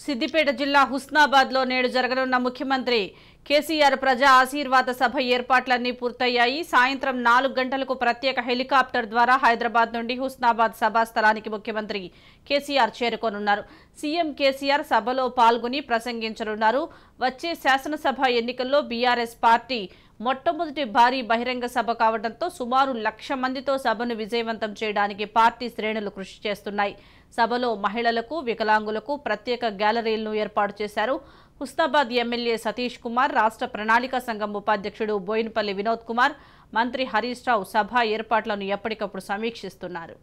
సిద్దిపేట జిల్లా హుస్నాబాద్లో నేడు జరగనున్న ముఖ్యమంత్రి కేసీఆర్ ప్రజా ఆశీర్వాద సభ ఏర్పాట్లన్నీ పూర్తయ్యాయి. సాయంత్రం 4 గంటలకు ప్రత్యేక హెలికాప్టర్ ద్వారా హైదరాబాద్ నుండి హుస్నాబాద్ సభా స్థలానికి ముఖ్యమంత్రి కేసీఆర్ చేరుకోనున్నారు. సీఎం కేసీఆర్ సభలో పాల్గొని ప్రసంగించనున్నారు. వచ్చే శాసనసభ ఎన్నికల్లో బీఆర్ఎస్ పార్టీ మొట్టమొదటి భారీ బహిరంగ సభ కావడంతో సుమారు 1,00,000 మందితో సభను విజయవంతం చేయడానికి పార్టీ శ్రేణులు కృషి చేస్తున్నాయి. సభలో మహిళలకు, వికలాంగులకు ప్రత్యేక గ్యాలరీలను ఏర్పాటు చేశారు. హుస్నాబాద్ ఎమ్మెల్యే సతీష్ కుమార్, రాష్ట్ర ప్రణాళిక సంఘం ఉపాధ్యక్షుడు బోయినపల్లి వినోద్ కుమార్, మంత్రి హరీష్ రావు సభ ఏర్పాట్లను ఎప్పటికప్పుడు సమీక్షిస్తున్నారు.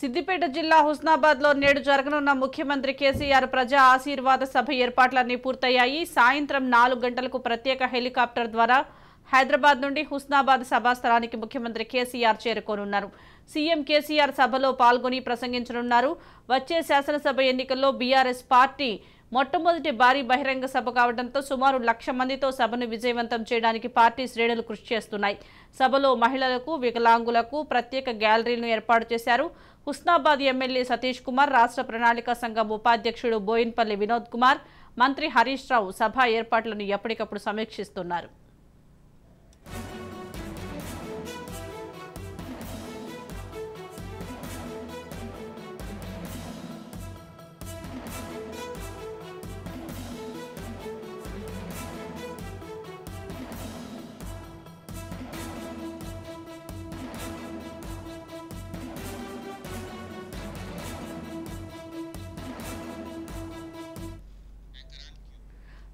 సిద్దిపేట జిల్లా హుస్నాబాద్లో నేడు జరగనున్న ముఖ్యమంత్రి కేసీఆర్ ప్రజా ఆశీర్వాద సభ ఏర్పాట్లన్నీ పూర్తయ్యాయి. సాయంత్రం 4 గంటలకు ప్రత్యేక హెలికాప్టర్ ద్వారా హైదరాబాద్ నుండి హుస్నాబాద్ సభాస్థలానికి ముఖ్యమంత్రి కేసీఆర్ చేరుకోనున్నారు. సీఎం కేసీఆర్ సభలో పాల్గొని ప్రసంగించనున్నారు. వచ్చే శాసనసభ ఎన్నికల్లో బీఆర్ఎస్ పార్టీ మొట్టమొదటి భారీ బహిరంగ సభ కావడంతో సుమారు 1,00,000 మందితో సభను విజయవంతం చేయడానికి పార్టీ శ్రేణులు కృషి చేస్తున్నాయి. సభలో మహిళలకు, వికలాంగులకు ప్రత్యేక గ్యాలరీలను ఏర్పాటు చేశారు. హుస్నాబాద్ ఎమ్మెల్యే సతీష్ కుమార్, రాష్ట్ర ప్రణాళిక సంఘం ఉపాధ్యక్షుడు బోయినపల్లి వినోద్ కుమార్, మంత్రి హరీష్ రావు సభ ఏర్పాట్లను ఎప్పటికప్పుడు సమీక్షిస్తున్నారు.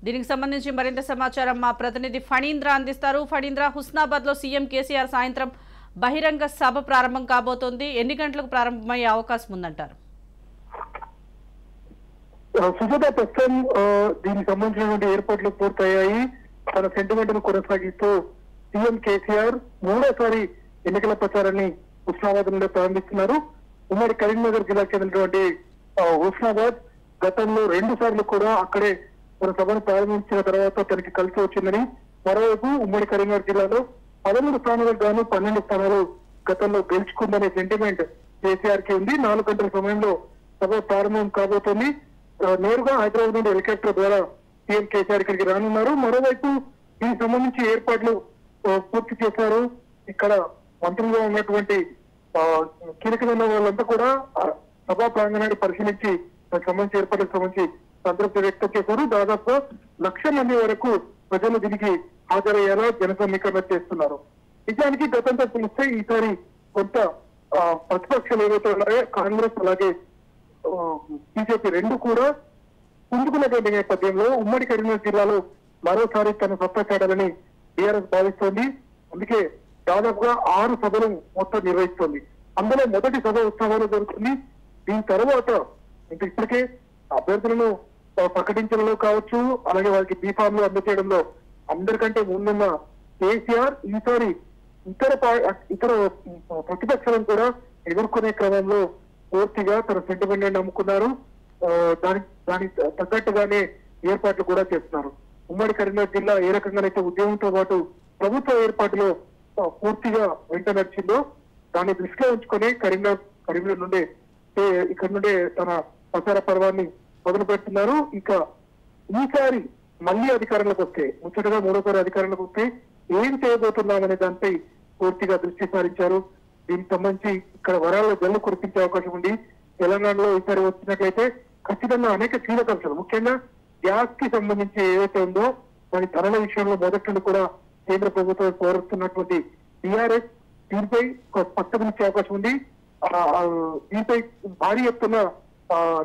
దీనికి సంబంధించి మరింత సమాచారం మా ప్రతినిధి ఫణీంద్ర అందిస్తారు. ఫణీంద్ర, హుస్నాబాద్ లో సీఎం కేసీఆర్ సాయంత్రం బహిరంగ సభ ప్రారంభం కాబోతోంది. ఎన్ని గంటలకు ప్రారంభమయ్యే అవకాశం ఉందంటారు? సుజాత, ప్రస్తుతం దీనికి సంబంధించినటువంటి ఏర్పాట్లు పూర్తయ్యాయి. తన సెంటిమెంట్ ను కొనసాగిస్తూ సీఎం కేసీఆర్ మూడోసారి ఎన్నికల ప్రచారాన్ని హుస్నాబాద్ నుండి ప్రారంభిస్తున్నారు. ఉమ్మడి కరీంనగర్ జిల్లాకు చెందినటువంటి హుస్నాబాద్ గతంలో 2 సార్లు కూడా అక్కడే తన సభను ప్రారంభించిన తర్వాత తనకి కలిసి వచ్చిందని, మరోవైపు ఉమ్మడి కరీంనగర్ జిల్లాలో 13 స్థానాలకు గాను 12 స్థానాలు గతంలో గెలుచుకుందనే సెంటిమెంట్ కేసీఆర్ కి ఉంది. 4 గంటల సమయంలో సభ ప్రారంభం కాబోతోంది. నేరుగా హైదరాబాద్ నుండి హెలికాప్టర్ ద్వారా సీఎం కేసీఆర్ ఇక్కడికి రానున్నారు. మరోవైపు దీనికి సంబంధించి ఏర్పాట్లు పూర్తి చేశారు. ఇక్కడ మంత్రులుగా ఉన్నటువంటి కీలకమైన వాళ్ళంతా కూడా సభా ప్రాంగణాన్ని పరిశీలించి దానికి సంబంధించి ఏర్పాట్లకు సంబంధించి సంతృప్తి వ్యక్తం చేశారు. దాదాపుగా 1,00,000 మంది వరకు ప్రజలు దీనికి హాజరయ్యేలా జన సమీకరణ చేస్తున్నారు. నిజానికి గతంతో పోలిస్తే ఈసారి కొంత ప్రతిపక్షాలు ఏవైతే ఉన్నాయో కాంగ్రెస్ అలాగే బీజేపీ 2 కూడా పుంజుకున్నటువంటి నేపథ్యంలో ఉమ్మడి కరీంనగర్ జిల్లాలో మరోసారి తన సత్తా చాటాలని టీఆర్ఎస్ భావిస్తోంది. అందుకే దాదాపుగా 6 సభలు మొత్తం నిర్వహిస్తోంది. అందులో మొదటి సభ ఉత్సవాలు జరుగుతుంది. దీని తర్వాత ఇప్పటికే అభ్యర్థులను ప్రకటించడంలో కావచ్చు, అలాగే వారికి బీఫామ్లు అందజేయడంలో అందరికంటే ముందున్న కేసీఆర్ ఈసారి ఇతర ప్రతిపక్షాలను కూడా ఎదుర్కొనే క్రమంలో పూర్తిగా తన సెంటిమెంట్ నమ్ముకున్నారు. దానికి తగ్గట్టుగానే ఏర్పాట్లు కూడా చేస్తున్నారు. ఉమ్మడి కరీంనగర్ జిల్లా ఏ రకంగానైతే ఉద్యమంతో పాటు ప్రభుత్వ ఏర్పాటులో పూర్తిగా వెంట నడిచిందో దాన్ని దృష్టిలో ఉంచుకొని కరీంనగర్ నుండి ఇక్కడ నుండే తన ప్రచార పర్వాన్ని మొదలు పెడుతున్నారు. ఇక ఈసారి మళ్ళీ అధికారంలోకి వస్తే, ముచ్చటగా 3వ అధికారంలోకి వస్తే ఏం చేయబోతున్నామనే దానిపై పూర్తిగా దృష్టి సారించారు. దీనికి సంబంధించి ఇక్కడ వరాల్లో జల్లు కురిపించే అవకాశం ఉంది. తెలంగాణలో ఈసారి వచ్చినట్లయితే ఖచ్చితంగా అనేక కీలక అంశాలు, ముఖ్యంగా గ్యాస్ కి సంబంధించి ఏదైతే ఉందో దాని ధరల విషయంలో మొదటి నుండి కూడా కేంద్ర ప్రభుత్వం కోరుతున్నటువంటి టీఆర్ఎస్ దీనిపై స్పష్టతనిచ్చే అవకాశం ఉంది. దీనిపై భారీ ఎత్తున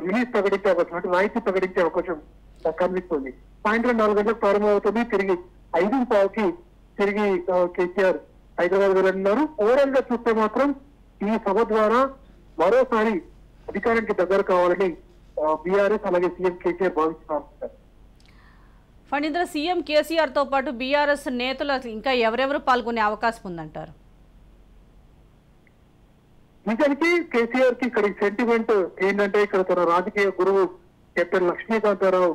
రిలీజ్ ప్రకటించే అవకాశం, అంటే రాయితీ ప్రకటించే అవకాశం కనిపిస్తుంది. సాయంత్రం 4 గంటలకు ప్రారంభమవుతుంది. తిరిగి 5:15కి తిరిగి కేసీఆర్ హైదరాబాద్ వెళ్ళనున్నారు. ఓవరాల్ గా చూస్తే మాత్రం ఈ సభ ద్వారా మరోసారి అధికారానికి దగ్గర కావాలని బీఆర్ఎస్ అలాగే సీఎం కేసీఆర్ భావిస్తున్నారు. ఫణీంద్ర, సీఎం కేసీఆర్ తో పాటు బీఆర్ఎస్ నేతలు ఇంకా ఎవరెవరు పాల్గొనే అవకాశం ఉందంటారు? నిజానికి కేసీఆర్ కి ఇక్కడ సెంటిమెంట్ ఏంటంటే ఇక్కడ తన రాజకీయ గురువు కెప్టెన్ లక్ష్మీకాంతారావు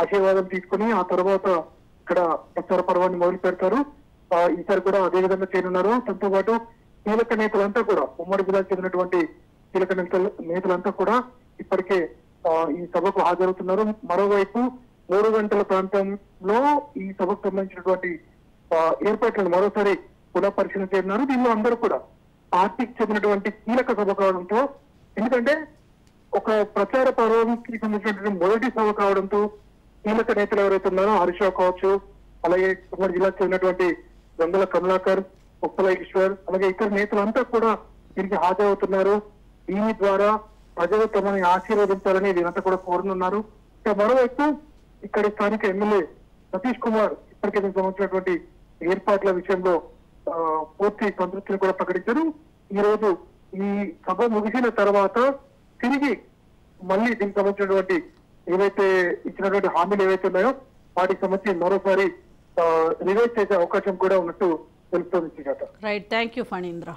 ఆశీర్వాదం తీసుకుని ఆ తర్వాత ఇక్కడ ప్రచార పర్వాన్ని మొదలు పెడతారు. ఈసారి కూడా అదే విధంగా చేయనున్నారు. దాంతో పాటు కీలక నేతలంతా కూడా ఉమ్మడి జిల్లాకు చెందినటువంటి కీలక నేతలంతా కూడా ఇప్పటికే ఈ సభకు హాజరవుతున్నారు. మరోవైపు 3 గంటల ప్రాంతంలో ఈ సభకు సంబంధించినటువంటి ఏర్పాట్లను మరోసారి పునఃపరిశీలన చేయనున్నారు. దీనిలో అందరూ కూడా పార్టీకి చెందినటువంటి కీలక సభ కావడంతో, ఎందుకంటే ఒక ప్రచార పర్వానికి సంబంధించినటువంటి మొదటి సభ కావడంతో కీలక నేతలు ఎవరైతే ఉన్నారో హరీష్ రావు కావచ్చు, అలాగే ఉమ్మడి జిల్లాకు చెందినటువంటి గంగుల కమలాకర్, ఉప్పల ఈశ్వర్, అలాగే ఇతర నేతలంతా కూడా దీనికి హాజరవుతున్నారు. దీని ద్వారా ప్రజలు తమని ఆశీర్వదించాలని వీరంతా కూడా కోరనున్నారు. ఇక మరోవైపు ఇక్కడి స్థానిక ఎమ్మెల్యే సతీష్ కుమార్ ఇప్పటికే దీనికి సంబంధించినటువంటి ఏర్పాట్ల విషయంలో పూర్తి సంతృప్తిని కూడా ప్రకటించారు. ఈ రోజు ఈ సభ ముగిసిన తర్వాత తిరిగి మళ్ళీ దీనికి సంబంధించినటువంటి ఏవైతే ఇచ్చినటువంటి హామీలు ఏవైతే ఉన్నాయో వాటికి సంబంధించి మరోసారి రివైజ్ చేసే అవకాశం కూడా ఉన్నట్టు తెలుస్తోంది. Right, thank you Phanindra.